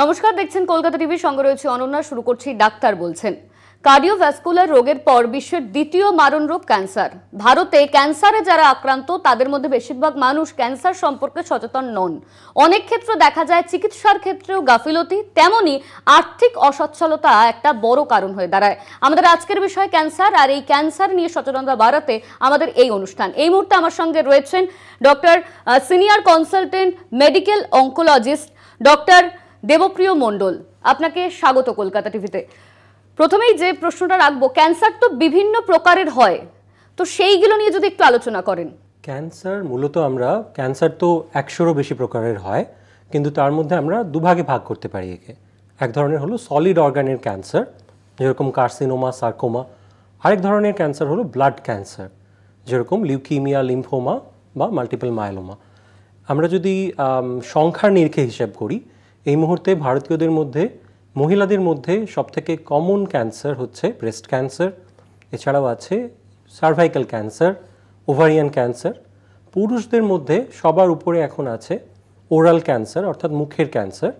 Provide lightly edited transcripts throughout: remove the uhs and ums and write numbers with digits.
নমস্কার, দেখছেন কলকাতা টিভি, সঙ্গে রয়েছে অনন্যা। শুরু করছি ডাক্তার বলছেন। কার্ডিওভাস্কুলার রোগের পর বিশ্বের দ্বিতীয় মারণ রোগ ক্যান্সার। ভারতে ক্যান্সারে যারা আক্রান্ত তাদের মধ্যে বেশিরভাগ মানুষ ক্যান্সার সম্পর্কে সচেতন নন। অনেক ক্ষেত্রে দেখা যায় চিকিৎসার ক্ষেত্রেও গাফিলতি, তেমনি আর্থিক অসচ্ছলতা একটা বড় কারণ হয়ে দাঁড়ায়। আমাদের আজকের বিষয় ক্যান্সার, আর এই ক্যান্সার নিয়ে সচেতনতা বাড়াতে আমাদের এই অনুষ্ঠান। এই মুহূর্তে আমার সঙ্গে রয়েছেন doctor senior consultant medical oncologist doctor Debapriya Mondal. আপনাকে স্বাগত কলকাতা টিভিতে। প্রথমেই যে প্রশ্নটা রাখবো, ক্যান্সার তো বিভিন্ন প্রকারের হয়, তো সেইগুলো নিয়ে যদি একটু আলোচনা করেন। ক্যান্সার মূলত ক্যান্সার তো 100-এরও বেশি প্রকারের হয়, কিন্তু তার মধ্যে আমরা দুভাগে ভাগ করতে পারি একে। এক ধরনের হলো সলিড অর্গানের ক্যান্সার, যেরকম কার্সিনোমা, সার্কোমা। আরেক ধরনের ক্যান্সার হলো ব্লাড ক্যান্সার, যেরকম লিউকিমিয়া, লিম্ফোমা বা মাল্টিপল মায়োলোমা। আমরা যদি সংখ্যার নিরিখে হিসাব করি, এই মুহূর্তে ভারতীয়দের মধ্যে, মহিলাদের মধ্যে সবথেকে কমন ক্যান্সার হচ্ছে ব্রেস্ট ক্যান্সার। এছাড়াও আছে সার্ভাইকাল ক্যান্সার, ওভারিয়ান ক্যান্সার। পুরুষদের মধ্যে সবার উপরে এখন আছে ওরাল ক্যান্সার অর্থাৎ মুখের ক্যান্সার,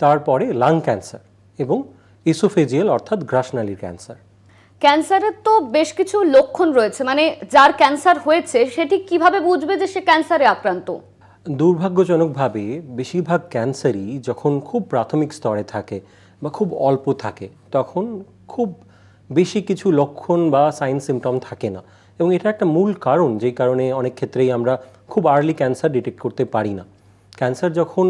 তারপরে লাং ক্যান্সার এবং ইসোফেজিয়াল অর্থাৎ গ্রাসনালীর ক্যান্সার। ক্যান্সারের তো বেশ কিছু লক্ষণ রয়েছে, মানে যার ক্যান্সার হয়েছে সেটি কিভাবে বুঝবে যে সে ক্যান্সারে আক্রান্ত? দুর্ভাগ্যজনকভাবে বেশিরভাগ ক্যান্সারই যখন খুব প্রাথমিক স্তরে থাকে বা খুব অল্প থাকে, তখন খুব বেশি কিছু লক্ষণ বা সাইন সিমটম থাকে না, এবং এটা একটা মূল কারণ যেই কারণে অনেক ক্ষেত্রেই আমরা খুব আর্লি ক্যান্সার ডিটেক্ট করতে পারি না। ক্যান্সার যখন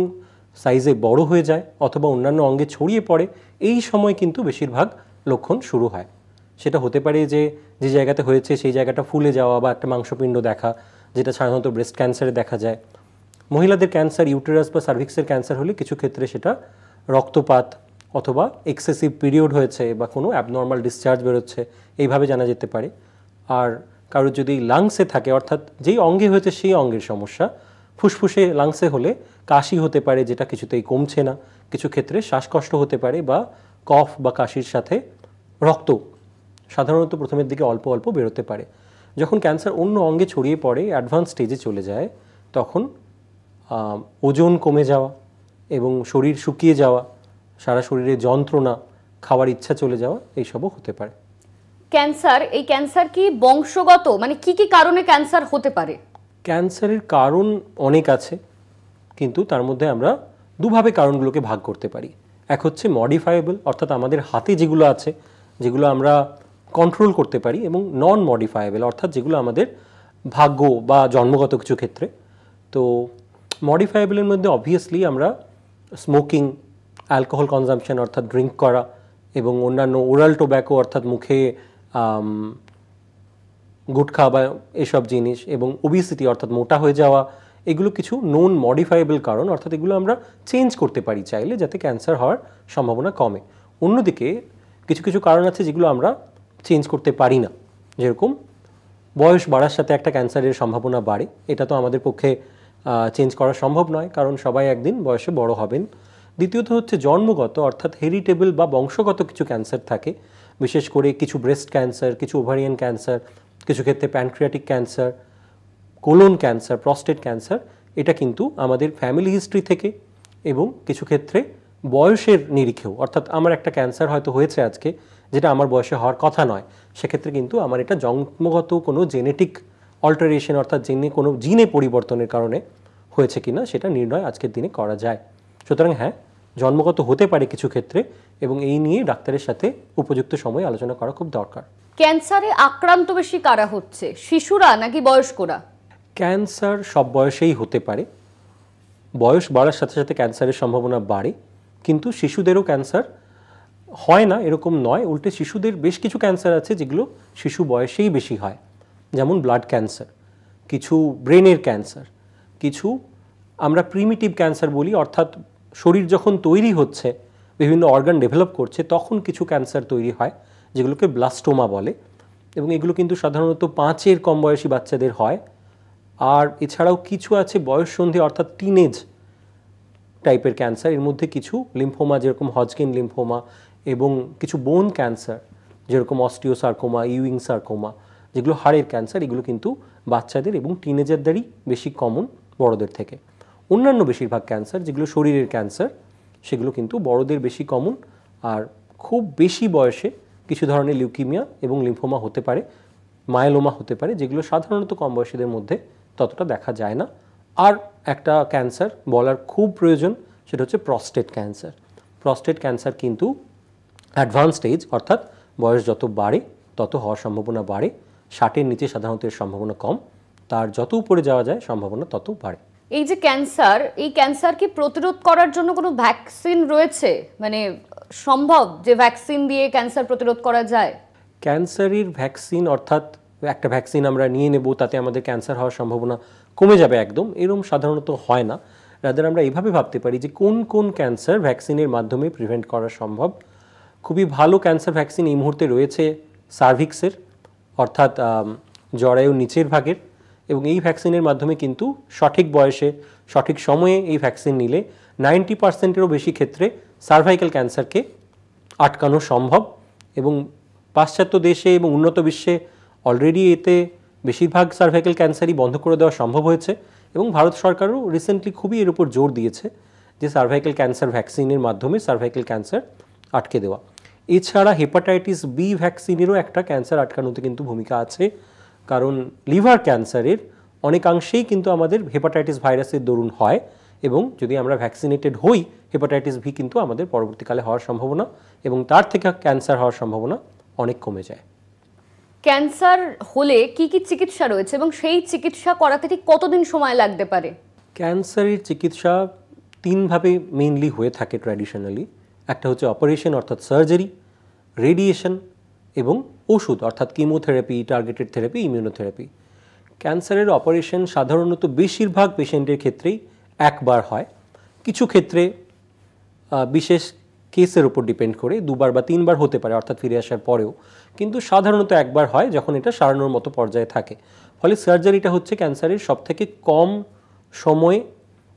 সাইজে বড় হয়ে যায় অথবা অন্যান্য অঙ্গে ছড়িয়ে পড়ে, এই সময় কিন্তু বেশিরভাগ লক্ষণ শুরু হয়। সেটা হতে পারে যে যে জায়গাতে হয়েছে সেই জায়গাটা ফুলে যাওয়া বা একটা মাংসপিণ্ড দেখা, যেটা সাধারণত ব্রেস্ট ক্যান্সারে দেখা যায়। মহিলাদের ক্যান্সার, ইউটেরাস বা সার্ভিক্সের ক্যান্সার হলে কিছু ক্ষেত্রে সেটা রক্তপাত অথবা এক্সেসিভ পিরিয়ড হয়েছে বা কোনো অ্যাবনর্মাল ডিসচার্জ বেরোচ্ছে, এইভাবে জানা যেতে পারে। আর কারোর যদি লাংসে থাকে, অর্থাৎ যেই অঙ্গে হয়েছে সেই অঙ্গের সমস্যা, ফুসফুসে লাংসে হলে কাশি হতে পারে যেটা কিছুতেই কমছে না, কিছু ক্ষেত্রে শ্বাসকষ্ট হতে পারে বা কফ বা কাশির সাথে রক্ত সাধারণত প্রথমের দিকে অল্প অল্প বেরোতে পারে। যখন ক্যান্সার অন্য অঙ্গে ছড়িয়ে পড়ে, অ্যাডভান্স স্টেজে চলে যায়, তখন ওজন কমে যাওয়া এবং শরীর শুকিয়ে যাওয়া, সারা শরীরে যন্ত্রণা, খাওয়ার ইচ্ছা চলে যাওয়া, এইসবও হতে পারে। এই ক্যান্সার কি বংশগত, মানে কি কি কারণে ক্যান্সার হতে পারে? ক্যান্সারের কারণ অনেক আছে, কিন্তু তার মধ্যে আমরা দুভাবে কারণগুলোকে ভাগ করতে পারি। এক হচ্ছে মডিফায়েবল, অর্থাৎ আমাদের হাতে যেগুলো আছে, যেগুলো আমরা কন্ট্রোল করতে পারি, এবং নন মডিফায়েবল, অর্থাৎ যেগুলো আমাদের ভাগ্য বা জন্মগত কিছু ক্ষেত্রে। তো মডিফায়েবলের মধ্যে অবভিয়াসলি আমরা স্মোকিং, অ্যালকোহল কনজাম্পশন অর্থাৎ ড্রিঙ্ক করা, এবং অন্যান্য ওরাল টোব্যাকো অর্থাৎ মুখে গুটখা বা এসব জিনিস, এবং ওবিসিটি অর্থাৎ মোটা হয়ে যাওয়া, এগুলো কিছু নন মডিফায়েবল কারণ, অর্থাৎ এগুলো আমরা চেঞ্জ করতে পারি চাইলে, যাতে ক্যান্সার হওয়ার সম্ভাবনা কমে। অন্যদিকে কিছু কিছু কারণ আছে যেগুলো আমরা চেঞ্জ করতে পারি না, যেরকম বয়স বাড়ার সাথে একটা ক্যান্সারের সম্ভাবনা বাড়ে। এটা তো আমাদের পক্ষে চেঞ্জ করা সম্ভব নয়, কারণ সবাই একদিন বয়সে বড় হবেন। দ্বিতীয়ত হচ্ছে জন্মগত, অর্থাৎ হেরিটেবল বা বংশগত কিছু ক্যান্সার থাকে, বিশেষ করে কিছু ব্রেস্ট ক্যান্সার, কিছু ওভারিয়ান ক্যান্সার, কিছু ক্ষেত্রে pancreatic cancer, colon cancer, prostate cancer. এটা কিন্তু আমাদের ফ্যামিলি হিস্ট্রি থেকে এবং কিছু ক্ষেত্রে বয়সের নিরিখেও, অর্থাৎ আমার একটা ক্যান্সার হয়তো হয়েছে আজকে, যেটা আমার বয়সে হওয়ার কথা নয়, সেক্ষেত্রে কিন্তু আমার এটা জন্মগত কোনো জেনেটিক অল্টারেশন অর্থাৎ কোনো জিনে পরিবর্তনের কারণে হয়েছে কিনা সেটা নির্ণয় আজকের দিনে করা যায়। সুতরাং হ্যাঁ, জন্মগত হতে পারে কিছু ক্ষেত্রে, এবং এই নিয়ে ডাক্তারের সাথে উপযুক্ত সময়ে আলোচনা করা খুব দরকার। ক্যান্সারে আক্রান্ত বেশি কারা হচ্ছে, শিশুরা নাকি বয়স্করা? ক্যান্সার সব বয়সেই হতে পারে। বয়স বাড়ার সাথে সাথে ক্যান্সারের সম্ভাবনা বাড়ে, কিন্তু শিশুদেরও ক্যান্সার হয় না এরকম নয়। উল্টে শিশুদের বেশ কিছু ক্যান্সার আছে যেগুলো শিশু বয়সেই বেশি হয়, যেমন ব্লাড ক্যান্সার, কিছু ব্রেনের ক্যান্সার, কিছু আমরা প্রিমিটিভ ক্যান্সার বলি, অর্থাৎ শরীর যখন তৈরি হচ্ছে, বিভিন্ন অর্গান ডেভেলপ করছে, তখন কিছু ক্যান্সার তৈরি হয় যেগুলোকে ব্লাস্টোমা বলে, এবং এগুলো কিন্তু সাধারণত 5-এর কম বয়সী বাচ্চাদের হয়। আর এছাড়াও কিছু আছে বয়ঃসন্ধি অর্থাৎ টিনেজ টাইপের ক্যান্সার, এর মধ্যে কিছু লিম্ফোমা যেরকম হজকিন লিম্ফোমা, এবং কিছু বোন ক্যান্সার যেরকম অস্টিওসার্কোমা, ইউইং সার্কোমা, যেগুলো হাড়ের ক্যান্সার, এগুলো কিন্তু বাচ্চাদের এবং টিনেজারদেরই বেশি কমন বড়দের থেকে। অন্যান্য বেশিরভাগ ক্যান্সার যেগুলো শরীরের ক্যান্সার, সেগুলো কিন্তু বড়দের বেশি কমন, আর খুব বেশি বয়সে কিছু ধরনের লিউকিমিয়া এবং লিম্ফোমা হতে পারে, মায়োলোমা হতে পারে, যেগুলো সাধারণত কম বয়সীদের মধ্যে ততটা দেখা যায় না। আর একটা ক্যান্সার বলার খুব প্রয়োজন, সেটা হচ্ছে প্রস্টেট ক্যান্সার। প্রস্টেট ক্যান্সার কিন্তু অ্যাডভান্স স্টেজ, অর্থাৎ বয়স যত বাড়ে তত হওয়ার সম্ভাবনা বাড়ে। 60-এর নিচে সাধারণত এর সম্ভাবনা কম, তার যত উপরে যাওয়া যায় সম্ভাবনা তত বাড়ে। এই যে ক্যান্সার, এই ক্যান্সার কি প্রতিরোধ করার জন্য কোনো ভ্যাকসিন রয়েছে? মানে সম্ভব যে ভ্যাকসিন দিয়ে ক্যান্সার প্রতিরোধ করা যায়? ক্যান্সারের ভ্যাকসিন, অর্থাৎ একটা ভ্যাকসিন আমরা নিয়ে নেব তাতে আমাদের ক্যান্সার হওয়ার সম্ভাবনা কমে যাবে একদম, এরকম সাধারণত হয় না। রাদার আমরা এইভাবে ভাবতে পারি যে কোন কোন ক্যান্সার ভ্যাকসিনের মাধ্যমে প্রিভেন্ট করা সম্ভব। খুবই ভালো ক্যান্সার ভ্যাকসিন এই মুহূর্তে রয়েছে সার্ভিক্সের, অর্থাৎ জরায়ুর নিচের ভাগের, এবং এই ভ্যাকসিনের মাধ্যমে কিন্তু সঠিক বয়সে সঠিক সময়ে এই ভ্যাকসিন নিলে 90%-এরও বেশি ক্ষেত্রে সার্ভাইকাল ক্যান্সারকে আটকানো সম্ভব। এবং পাশ্চাত্য দেশে এবং উন্নত বিশ্বে অলরেডি এতে বেশিরভাগ সার্ভাইকাল ক্যান্সারই বন্ধ করে দেওয়া সম্ভব হয়েছে, এবং ভারত সরকারও রিসেন্টলি খুবই এর উপর জোর দিয়েছে যে সার্ভাইকাল ক্যান্সার ভ্যাকসিনের মাধ্যমে সার্ভাইকাল ক্যান্সার আটকে দেওয়া। এছাড়া হেপাটাইটিস বি ভ্যাকসিনেরও একটা ক্যান্সার আটকানোতে কিন্তু ভূমিকা আছে, কারণ লিভার ক্যান্সারের অনেকাংশেই কিন্তু আমাদের হেপাটাইটিস ভাইরাসের দরুন হয়, এবং যদি আমরা ভ্যাকসিনেটেড হই হেপাটাইটিস ভি কিন্তু আমাদের পরবর্তীকালে হওয়ার সম্ভাবনা এবং তার থেকে ক্যান্সার হওয়ার সম্ভাবনা অনেক কমে যায়। ক্যান্সার হলে কি কি চিকিৎসা রয়েছে এবং সেই চিকিৎসা করাতে ঠিক কতদিন সময় লাগতে পারে? ক্যান্সারের চিকিৎসা 3ভাবে মেইনলি হয়ে থাকে ট্র্যাডিশনালি। একটা হচ্ছে অপারেশন অর্থাৎ সার্জারি, রেডিয়েশন এবং ওষুধ অর্থাৎ কিমোথেরাপি, টার্গেটেড থেরাপি, ইমিউনোথেরাপি। ক্যান্সারের অপারেশন সাধারণত বেশিরভাগ পেশেন্টের ক্ষেত্রেই একবার হয়, কিছু ক্ষেত্রে বিশেষ কেসের উপর ডিপেন্ড করে 2বার বা 3বার হতে পারে, অর্থাৎ ফিরে আসার পরেও, কিন্তু সাধারণত একবার হয় যখন এটা সারানোর মতো পর্যায়ে থাকে। ফলে সার্জারিটা হচ্ছে ক্যান্সারের সবথেকে কম সময়ে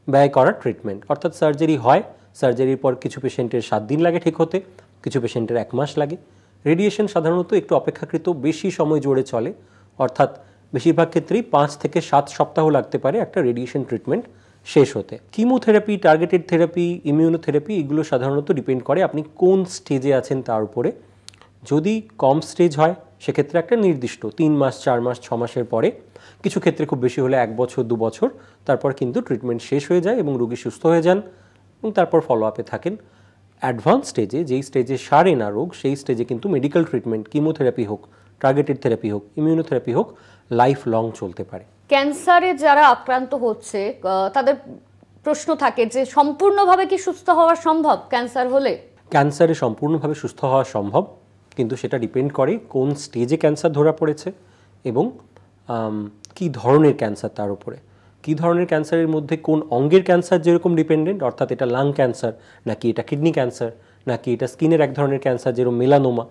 ব্যয় করার ট্রিটমেন্ট। অর্থাৎ সার্জারি হয়, সার্জারির পর কিছু পেশেন্টের 7 দিন লাগে ঠিক হতে, কিছু পেশেন্টের 1 মাস লাগে। রেডিয়েশন সাধারণত একটু অপেক্ষাকৃত বেশি সময় জুড়ে চলে, অর্থাৎ বেশিরভাগ ক্ষেত্রেই 5 থেকে 7 সপ্তাহ লাগতে পারে একটা রেডিয়েশন ট্রিটমেন্ট শেষ হতে। কিমোথেরাপি, টার্গেটেড থেরাপি, ইমিউনোথেরাপি এগুলো সাধারণত ডিপেন্ড করে আপনি কোন স্টেজে আছেন তার উপরে। যদি কম স্টেজ হয় সেক্ষেত্রে একটা নির্দিষ্ট 3 মাস, 4 মাস, 6 মাসের পরে, কিছু ক্ষেত্রে খুব বেশি হলে 1 বছর, 2 বছর, তারপর কিন্তু ট্রিটমেন্ট শেষ হয়ে যায় এবং রোগী সুস্থ হয়ে যান এবং তারপর ফলো আপে থাকেন। অ্যাডভান্স স্টেজে, যেই স্টেজে সারে না রোগ, সেই স্টেজে কিন্তু মেডিকেল ট্রিটমেন্ট, কিমোথেরাপি হোক, টার্গেটেড থেরাপি হোক, ইমিউনোথেরাপি হোক, লাইফ লং চলতে পারে। ক্যান্সারে যারা আক্রান্ত হচ্ছে তাদের প্রশ্ন থাকে যে সম্পূর্ণভাবে কি সুস্থ হওয়া সম্ভব ক্যান্সার হলে? ক্যান্সারে সম্পূর্ণভাবে সুস্থ হওয়া সম্ভব, কিন্তু সেটা ডিপেন্ড করে কোন স্টেজে ক্যান্সার ধরা পড়েছে এবং কি ধরনের ক্যান্সার তার উপরে। কী ধরনের ক্যান্সারের মধ্যে কোন অঙ্গের ক্যান্সার যেরকম ডিপেন্ডেন্ট, অর্থাৎ এটা লাং ক্যান্সার নাকি এটা কিডনি ক্যান্সার নাকি এটা স্কিনের এক ধরনের ক্যান্সার যেরকম মেলানোমা,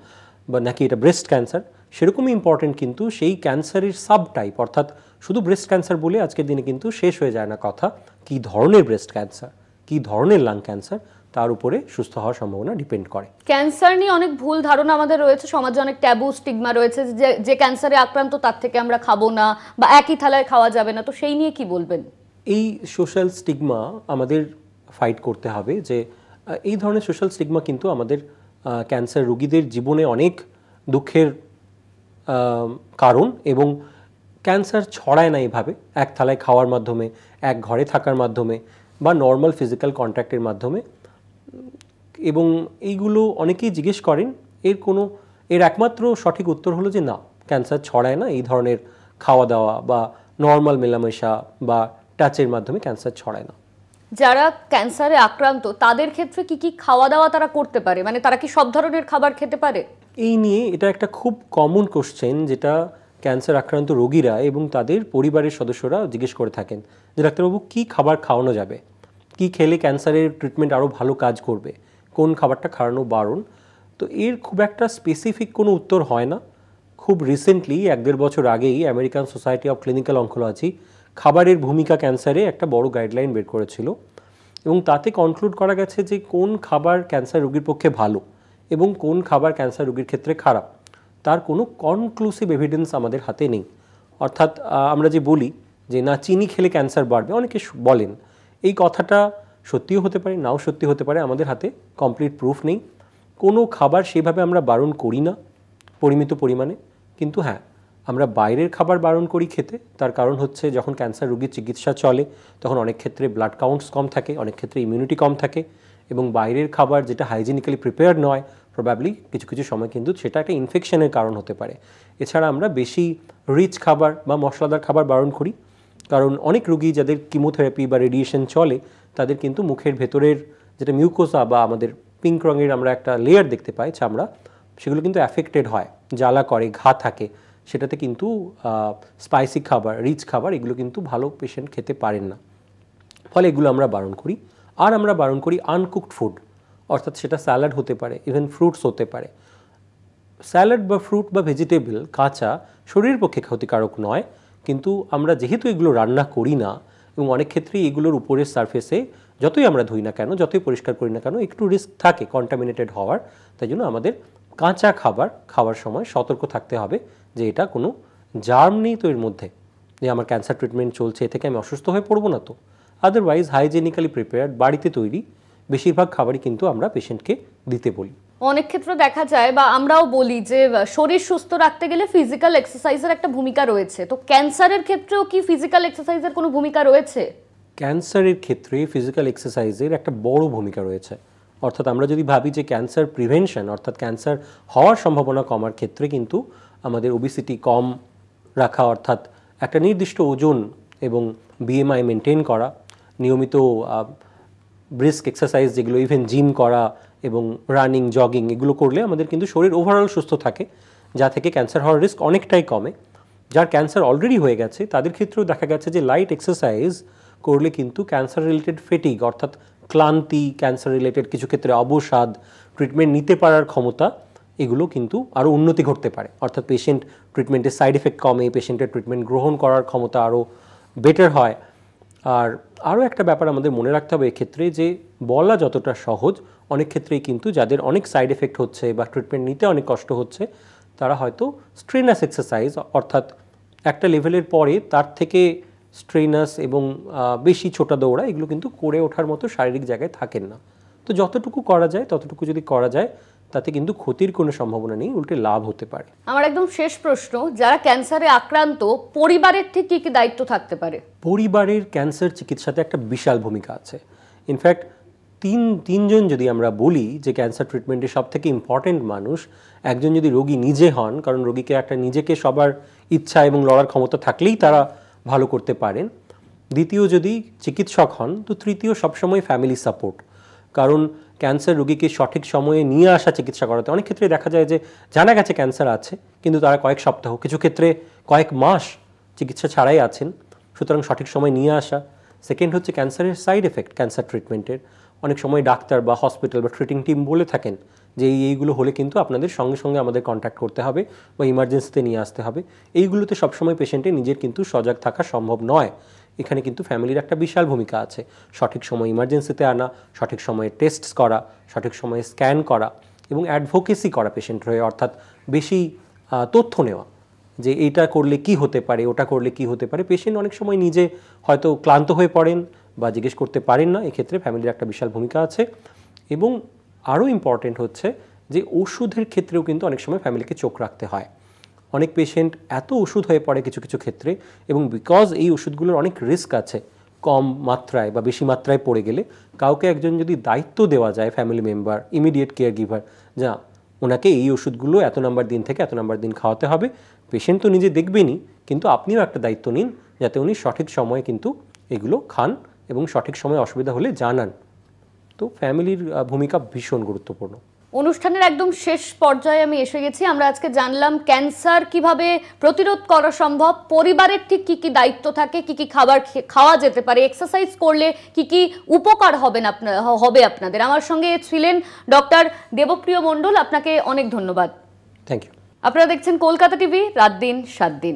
বা নাকি এটা ব্রেস্ট ক্যান্সার, সেরকমই ইম্পর্টেন্ট কিন্তু সেই ক্যান্সারের সাব টাইপ। অর্থাৎ শুধু ব্রেস্ট ক্যান্সার বলে আজকের দিনে কিন্তু শেষ হয়ে যায় না কথা, কী ধরনের ব্রেস্ট ক্যান্সার, কী ধরনের লাং ক্যান্সার, তার উপরে সুস্থ হওয়ার সম্ভাবনা ডিপেন্ড করে। ক্যান্সার নিয়ে অনেক ভুল ধারণা আমাদের রয়েছে, সমাজে অনেক ট্যাবু স্টিগমা রয়েছে যে ক্যান্সারে আক্রান্ত তার থেকে আমরা খাবো না বা একই থালায় খাওয়া যাবে না, তো সেই নিয়ে কি বলবেন? এই সোশ্যাল স্টিগমা আমাদের ফাইট করতে হবে, যে এই ধরনের সোশ্যাল স্টিগমা কিন্তু আমাদের ক্যান্সার রোগীদের জীবনে অনেক দুঃখের কারণ, এবং ক্যান্সার ছড়ায় না এইভাবে এক থালায় খাওয়ার মাধ্যমে, এক ঘরে থাকার মাধ্যমে বা নর্মাল ফিজিক্যাল কন্ট্যাক্টের মাধ্যমে। এবং এইগুলো অনেকেই জিজ্ঞেস করেন, এর একমাত্র সঠিক উত্তর হলো যে না, ক্যান্সার ছড়ায় না এই ধরনের খাওয়া দাওয়া বা নর্মাল মেলামেশা বা টাচের মাধ্যমে ক্যান্সার ছড়ায় না। যারা ক্যান্সারে আক্রান্ত তাদের ক্ষেত্রে কি কি খাওয়া দাওয়া তারা করতে পারে, মানে তারা কি সব ধরনের খাবার খেতে পারে? এই নিয়ে এটা একটা খুব কমন কোশ্চেন, যেটা ক্যান্সার আক্রান্ত রোগীরা এবং তাদের পরিবারের সদস্যরা জিজ্ঞেস করে থাকেন যে ডাক্তারবাবু কী খাবার খাওয়ানো যাবে, কি খেলে ক্যান্সারের ট্রিটমেন্ট আরও ভালো কাজ করবে, কোন খাবারটা খাওয়ানো বারণ। তো এর খুব একটা স্পেসিফিক কোনো উত্তর হয় না। খুব রিসেন্টলি 1-1.5 বছর আগেই American society of clinical oncology খাবারের ভূমিকা ক্যান্সারে একটা বড় গাইডলাইন বের করেছিল, এবং তাতে কনক্লুড করা গেছে যে কোন খাবার ক্যান্সার রোগীর পক্ষে ভালো এবং কোন খাবার ক্যান্সার রোগীর ক্ষেত্রে খারাপ, তার কোনো কনক্লুসিভ এভিডেন্স আমাদের হাতে নেই। অর্থাৎ আমরা যে বলি যে না চিনি খেলে ক্যান্সার বাড়বে, অনেকে বলেন, এই কথাটা সত্যিও হতে পারে, নাও সত্যি হতে পারে, আমাদের হাতে কমপ্লিট প্রুফ নেই। কোনো খাবার সেভাবে আমরা বারণ করি না পরিমিত পরিমাণে, কিন্তু হ্যাঁ আমরা বাইরের খাবার বারণ করি খেতে। তার কারণ হচ্ছে যখন ক্যান্সার রোগীর চিকিৎসা চলে তখন অনেক ক্ষেত্রে ব্লাড কাউন্টস কম থাকে, অনেক ক্ষেত্রে ইমিউনিটি কম থাকে, এবং বাইরের খাবার যেটা হাইজিনিক্যালি প্রিপেয়ার্ড নয় প্রবাবলি কিছু কিছু সময় কিন্তু সেটা একটা ইনফেকশনের কারণ হতে পারে। এছাড়া আমরা বেশি রিচ খাবার বা মশলাদার খাবার বারণ করি, কারণ অনেক রোগী যাদের কিমোথেরাপি বা রেডিয়েশন চলে তাদের কিন্তু মুখের ভেতরের যেটা মিউকোসা বা আমাদের পিঙ্ক রঙের আমরা একটা লেয়ার দেখতে পাই চামড়া, সেগুলো কিন্তু অ্যাফেক্টেড হয়, জ্বালা করে, ঘা থাকে। সেটাতে কিন্তু স্পাইসি খাবার, রিচ খাবার এগুলো কিন্তু ভালো পেশেন্ট খেতে পারেন না, ফলে এগুলো আমরা বারণ করি। আর আমরা বারণ করি আনকুকড ফুড, অর্থাৎ সেটা স্যালাড হতে পারে, ইভেন ফ্রুটস হতে পারে। স্যালাড বা ফ্রুট বা ভেজিটেবল কাঁচা শরীরের পক্ষে ক্ষতিকারক নয়, কিন্তু আমরা যেহেতু এগুলো রান্না করি না এবং অনেক ক্ষেত্রেই এগুলোর উপরের সারফেসে যতই আমরা ধুই না কেন, যতই পরিষ্কার করি না কেন, একটু রিস্ক থাকে কন্টামিনেটেড হওয়ার। তাই জন্য আমাদের কাঁচা খাবার খাওয়ার সময় সতর্ক থাকতে হবে যে এটা কোনো জার্ম নেই তো এর মধ্যে, যে আমার ক্যান্সার ট্রিটমেন্ট চলছে এ থেকে আমি অসুস্থ হয়ে পড়বো না তো। আদারওয়াইজ হাইজেনিক্যালি প্রিপেয়ার্ড বাড়িতে তৈরি বেশিরভাগ খাবারই কিন্তু আমরা পেশেন্টকে দিতে বলি। অনেক ক্ষেত্রে দেখা যায় বা আমরাও বলি যে শরীর সুস্থ রাখতে গেলে ফিজিক্যাল এক্সারসাইজের একটা ভূমিকা রয়েছে, তো ক্যান্সারের ক্ষেত্রেও কি ফিজিক্যাল এক্সারসাইজের কোনো ভূমিকা রয়েছে? ক্যান্সারের ক্ষেত্রে ফিজিক্যাল এক্সারসাইজের একটা বড় ভূমিকা রয়েছে। অর্থাৎ আমরা যদি ভাবি যে ক্যান্সার প্রিভেনশন অর্থাৎ ক্যান্সার হওয়ার সম্ভাবনা কমার ক্ষেত্রে কিন্তু আমাদের ওবেসিটি কম রাখা, অর্থাৎ একটা নির্দিষ্ট ওজন এবং বিএমআই মেনটেন করা, নিয়মিত ব্রিস্ক এক্সারসাইজ যেগুলো ইভেন জিম করা এবং রানিং, জগিং এগুলো করলে আমাদের কিন্তু শরীর ওভারঅল সুস্থ থাকে, যা থেকে ক্যান্সার হওয়ার রিস্ক অনেকটাই কমে। যার ক্যান্সার অলরেডি হয়ে গেছে তাদের ক্ষেত্রেও দেখা গেছে যে লাইট এক্সারসাইজ করলে কিন্তু ক্যান্সার রিলেটেড ফেটিগ অর্থাৎ ক্লান্তি, ক্যান্সার রিলেটেড কিছু ক্ষেত্রে অবসাদ, ট্রিটমেন্ট নিতে পারার ক্ষমতা, এগুলো কিন্তু আরও উন্নতি ঘটতে পারে। অর্থাৎ পেশেন্ট ট্রিটমেন্টের সাইড এফেক্ট কমে, পেশেন্টের ট্রিটমেন্ট গ্রহণ করার ক্ষমতা আরও বেটার হয়। আর আরও একটা ব্যাপার আমাদের মনে রাখতে হবে এক্ষেত্রে, যে বলা যতটা সহজ অনেক ক্ষেত্রেই কিন্তু যাদের অনেক সাইড এফেক্ট হচ্ছে বা ট্রিটমেন্ট নিতে অনেক কষ্ট হচ্ছে তারা হয়তো স্ট্রেনাস এক্সারসাইজ অর্থাৎ একটা লেভেলের পরে তার থেকে স্ট্রেনাস এবং বেশি ছোটা দৌড়া এগুলো কিন্তু করে ওঠার মতো শারীরিক জায়গায় থাকেন না। তো যতটুকু করা যায় ততটুকু যদি করা যায় তাতে কিন্তু ক্ষতির কোনো সম্ভাবনা নেই, উল্টে লাভ হতে পারে। আমার একদম শেষ প্রশ্ন, যারা ক্যান্সারে আক্রান্ত পরিবারের ঠিক কী কী দায়িত্ব থাকতে পারে? পরিবারের ক্যান্সার চিকিৎসাতে একটা বিশাল ভূমিকা আছে। ইনফ্যাক্ট তিনজন যদি আমরা বলি যে ক্যান্সার ট্রিটমেন্টে সব থেকে ইম্পর্টেন্ট মানুষ, একজন যদি রোগী নিজে হন, কারণ রোগীকে একটা নিজেকে সবার ইচ্ছা এবং লড়ার ক্ষমতা থাকলেই তারা ভালো করতে পারেন। দ্বিতীয় যদি চিকিৎসক হন, তো তৃতীয় সবসময় ফ্যামিলি সাপোর্ট। কারণ ক্যান্সার রোগীকে সঠিক সময়ে নিয়ে আসা চিকিৎসা করাতে অনেক ক্ষেত্রে দেখা যায় যে জানা গেছে ক্যান্সার আছে কিন্তু তারা কয়েক সপ্তাহ, কিছু ক্ষেত্রে কয়েক মাস চিকিৎসা ছাড়াই আছেন। সুতরাং সঠিক সময় নিয়ে আসা। সেকেন্ড হচ্ছে ক্যান্সারের সাইড এফেক্ট ক্যান্সার ট্রিটমেন্টের। অনেক সময় ডাক্তার বা হসপিটাল বা ট্রিটিং টিম বলে থাকেন যে এইগুলো হলে কিন্তু আপনাদের সঙ্গে সঙ্গে আমাদের কন্ট্যাক্ট করতে হবে বা ইমার্জেন্সিতে নিয়ে আসতে হবে। এইগুলোতে সবসময় পেশেন্টের নিজের কিন্তু সজাগ থাকা সম্ভব নয়। এখানে কিন্তু ফ্যামিলির একটা বিশাল ভূমিকা আছে। সঠিক সময় ইমার্জেন্সিতে আনা, সঠিক সময়ে টেস্টস করা, সঠিক সময়ে স্ক্যান করা এবং অ্যাডভোকেসি করা পেশেন্ট হয়ে, অর্থাৎ বেশি তথ্য নেওয়া যে এইটা করলে কি হতে পারে, ওটা করলে কি হতে পারে। পেশেন্ট অনেক সময় নিজে হয়তো ক্লান্ত হয়ে পড়েন বা জিজ্ঞেস করতে পারেন না, এক্ষেত্রে ফ্যামিলির একটা বিশাল ভূমিকা আছে। এবং আরও ইম্পর্টেন্ট হচ্ছে যে ওষুধের ক্ষেত্রেও কিন্তু অনেক সময় ফ্যামিলিকে চোখ রাখতে হয়। অনেক পেশেন্ট এত ওষুধ হয়ে পড়ে কিছু কিছু ক্ষেত্রে, এবং বিকজ এই ওষুধগুলোর অনেক রিস্ক আছে, কম মাত্রায় বা বেশি মাত্রায় পড়ে গেলে কাউকে একজন যদি দায়িত্ব দেওয়া যায়, family member, immediate care giver, যা ওনাকে এই ওষুধগুলো এত নাম্বার দিন থেকে এত নাম্বার দিন খাওয়াতে হবে। পেশেন্ট তো নিজে দেখবেনই, কিন্তু আপনিও একটা দায়িত্ব নিন যাতে উনি সঠিক সময়ে কিন্তু এগুলো খান এবং সঠিক সময়ে অসুবিধা হলে জানান। তো ফ্যামিলির ভূমিকা ভীষণ গুরুত্বপূর্ণ। অনুষ্ঠানের একদম শেষ পর্যায়ে আমি এসে গেছি। আমরা আজকে জানলাম ক্যান্সার কিভাবে প্রতিরোধ করা সম্ভব, পরিবারের ঠিক কি কি দায়িত্ব থাকে, কি কি খাবার খাওয়া যেতে পারে, এক্সারসাইজ করলে কি কি উপকার হবে আপনাদের। আমার সঙ্গে ছিলেন ডক্টর দেবপ্রিয় মণ্ডল, আপনাকে অনেক ধন্যবাদ। Thank you. আপনারা দেখছেন কলকাতা টিভি, রাত দিন 7 দিন।